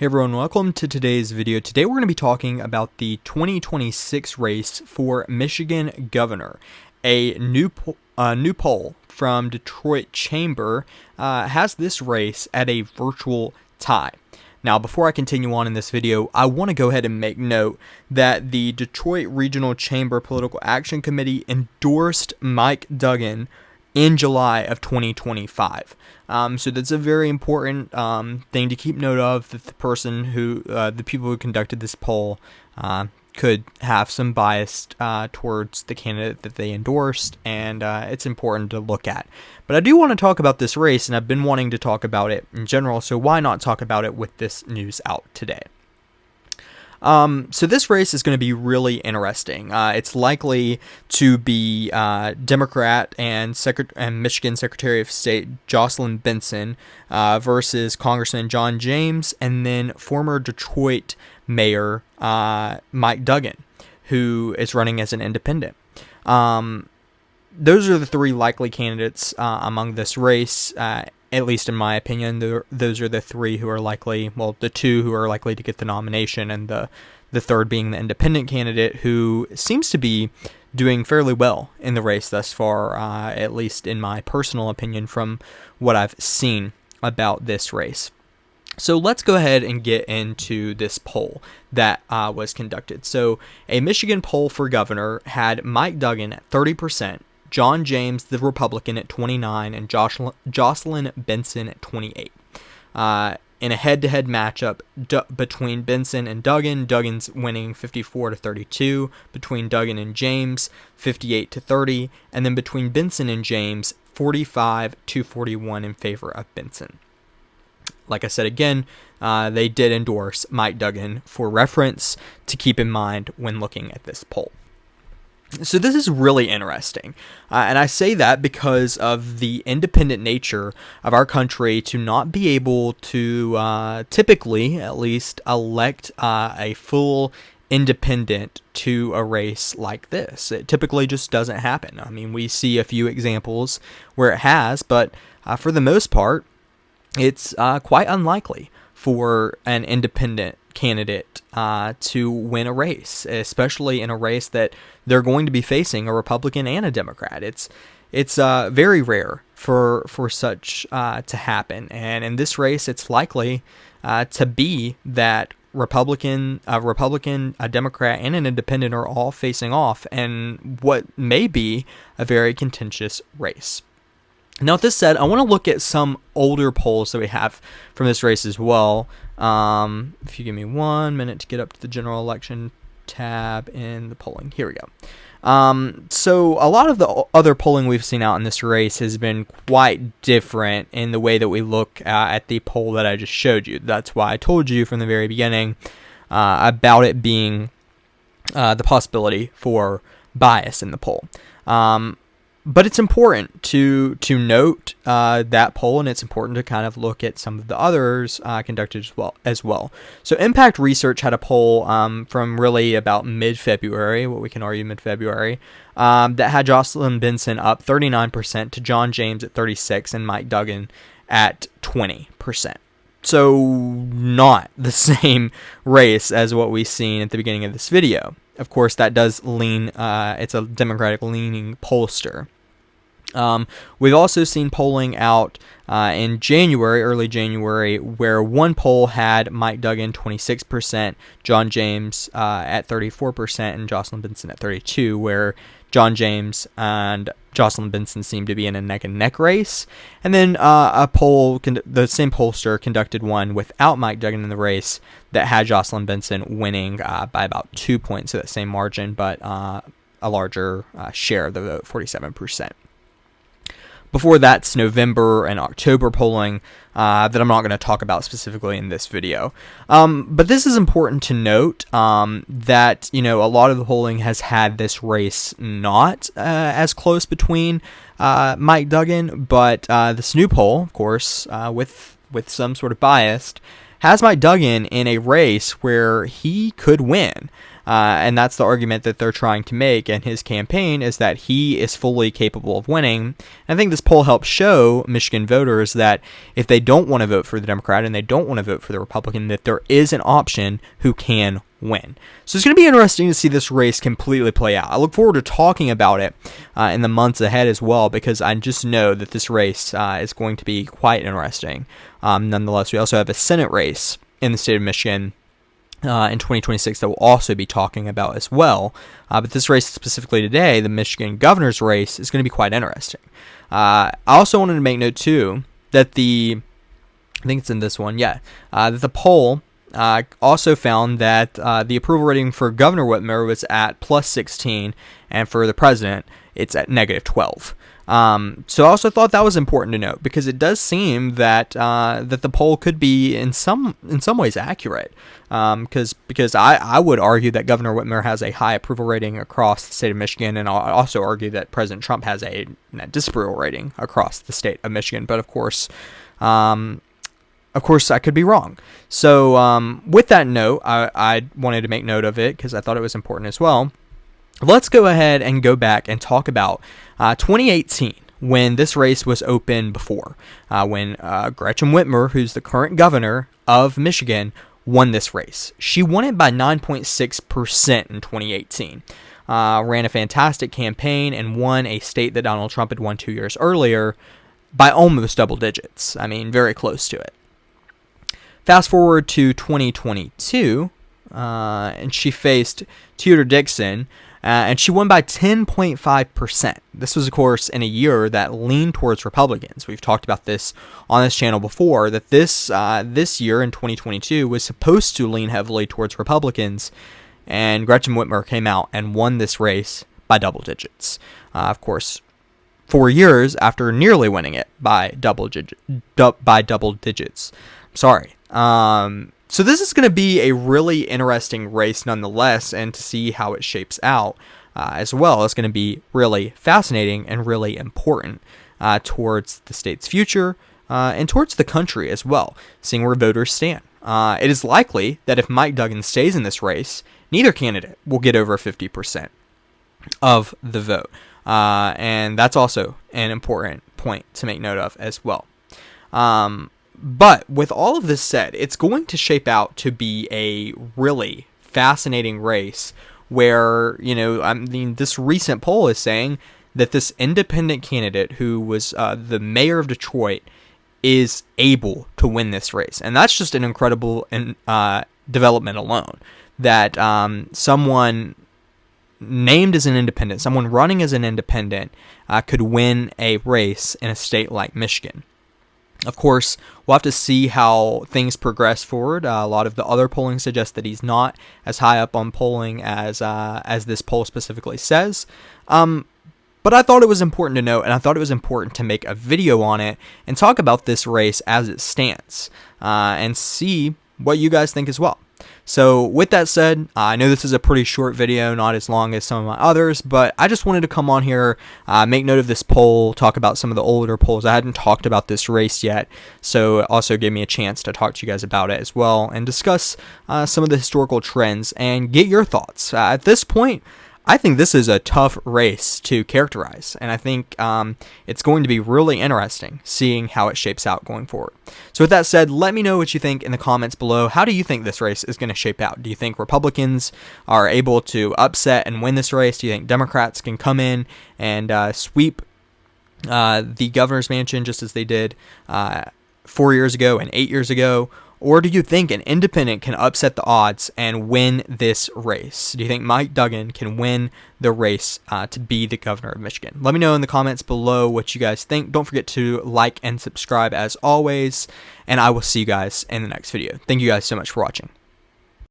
Hey everyone, welcome to today's video. Today we're going to be talking about the 2026 race for Michigan governor. A new poll from Detroit Chamber has this race at a virtual tie. Now, before I continue on in this video, I want to go ahead and make note that the Detroit Regional Chamber Political Action Committee endorsed Mike Duggan in July of 2025. So that's a very important thing to keep note of, that the people who conducted this poll could have some bias towards the candidate that they endorsed, and it's important to look at. But I do want to talk about this race, and I've been wanting to talk about it in general, so why not talk about it with this news out today? So this race is going to be really interesting. It's likely to be Democrat and Michigan Secretary of State Jocelyn Benson versus Congressman John James, and then former Detroit Mayor Mike Duggan, who is running as an independent. Those are the three likely candidates among this race. At least in my opinion, those are the three who are likely, well, the two who are likely to get the nomination, and the third being the independent candidate, who seems to be doing fairly well in the race thus far, at least in my personal opinion from what I've seen about this race. So let's go ahead and get into this poll that was conducted. So a Michigan poll for governor had Mike Duggan at 30%, John James, the Republican, at 29%, and Jocelyn Benson at 28%. In a head-to-head matchup between Benson and Duggan, Duggan's winning 54-32. Between Duggan and James, 58-30. And then between Benson and James, 45-41 in favor of Benson. Like I said again, they did endorse Mike Duggan for reference to keep in mind when looking at this poll. So this is really interesting, and I say that because of the independent nature of our country to not be able to typically, at least, elect a full independent to a race like this. It typically just doesn't happen. I mean, we see a few examples where it has, but for the most part, it's quite unlikely for an independent candidate to win a race, especially in a race that they're going to be facing a Republican and a Democrat. It's very rare for such to happen, and in this race, it's likely to be that a Republican, a Democrat, and an independent are all facing off, and what may be a very contentious race. Now, with this said, I want to look at some older polls that we have from this race as well. If you give me 1 minute to get up to the general election tab in the polling. Here we go. So a lot of the other polling we've seen out in this race has been quite different in the way that we look at the poll that I just showed you. That's why I told you from the very beginning about it being the possibility for bias in the poll. But it's important to note that poll, and it's important to kind of look at some of the others conducted as well. So Impact Research had a poll from really about mid-February, what we can argue mid-February, that had Jocelyn Benson up 39% to John James at 36% and Mike Duggan at 20%. So not the same race as what we've seen at the beginning of this video. Of course, that does lean, it's a Democratic-leaning pollster. We've also seen polling out in January, early January, where one poll had Mike Duggan 26%, John James at 34%, and Jocelyn Benson at 32%, where John James and Jocelyn Benson seem to be in a neck-and-neck race. And then a poll, the same pollster conducted one without Mike Duggan in the race that had Jocelyn Benson winning by about 2 points at that same margin, but a larger share of the vote, 47%. Before that's November and October polling that I'm not going to talk about specifically in this video. But this is important to note that, a lot of the polling has had this race not as close between Mike Duggan, but this new poll, of course, with some sort of bias, has Mike Duggan in a race where he could win. And that's the argument that they're trying to make in his campaign, is that he is fully capable of winning. And I think this poll helps show Michigan voters that if they don't want to vote for the Democrat and they don't want to vote for the Republican, that there is an option who can win. So it's going to be interesting to see this race completely play out. I look forward to talking about it in the months ahead as well, because I just know that this race is going to be quite interesting. Nonetheless, we also have a Senate race in the state of Michigan in 2026 that we'll also be talking about as well. But this race specifically today, the Michigan governor's race, is going to be quite interesting. I also wanted to make note too that I think it's in this one, that the poll also found that the approval rating for Governor Whitmer was at plus 16, and for the president, it's at negative 12. So I also thought that was important to note, because it does seem that that the poll could be in some ways accurate. Because I would argue that Governor Whitmer has a high approval rating across the state of Michigan, and I'll also argue that President Trump has a disapproval rating across the state of Michigan. But of course, I could be wrong. So with that note, I wanted to make note of it because I thought it was important as well. Let's go ahead and go back and talk about 2018, when this race was open before, when Gretchen Whitmer, who's the current governor of Michigan, won this race. She won it by 9.6% in 2018. Ran a fantastic campaign and won a state that Donald Trump had won 2 years earlier by almost double digits. I mean, very close to it. Fast forward to 2022, and she faced Tudor Dixon, and she won by 10.5%. This was, of course, in a year that leaned towards Republicans. We've talked about this on this channel before, that this year in 2022 was supposed to lean heavily towards Republicans, and Gretchen Whitmer came out and won this race by double digits. Of course, 4 years after nearly winning it by double digits. Sorry. So this is going to be a really interesting race nonetheless, and to see how it shapes out as well is going to be really fascinating and really important towards the state's future and towards the country as well, seeing where voters stand. It is likely that if Mike Duggan stays in this race, neither candidate will get over 50% of the vote. And that's also an important point to make note of as well. But with all of this said, it's going to shape out to be a really fascinating race where, this recent poll is saying that this independent candidate who was the mayor of Detroit is able to win this race. And that's just an incredible development alone, that someone named as an independent, someone running as an independent, could win a race in a state like Michigan. Of course, we'll have to see how things progress forward. A lot of the other polling suggests that he's not as high up on polling as this poll specifically says. But I thought it was important to note, and I thought it was important to make a video on it and talk about this race as it stands, and see what you guys think as well. So with that said, I know this is a pretty short video, not as long as some of my others, but I just wanted to come on here, make note of this poll, talk about some of the older polls. I hadn't talked about this race yet, so it also gave me a chance to talk to you guys about it as well and discuss some of the historical trends and get your thoughts. At this point, I think this is a tough race to characterize, and I think it's going to be really interesting seeing how it shapes out going forward. So with that said, let me know what you think in the comments below. How do you think this race is going to shape out? Do you think Republicans are able to upset and win this race? Do you think Democrats can come in and sweep the governor's mansion just as they did 4 years ago and 8 years ago? Or do you think an independent can upset the odds and win this race? Do you think Mike Duggan can win the race to be the governor of Michigan? Let me know in the comments below what you guys think. Don't forget to like and subscribe as always, and I will see you guys in the next video. Thank you guys so much for watching.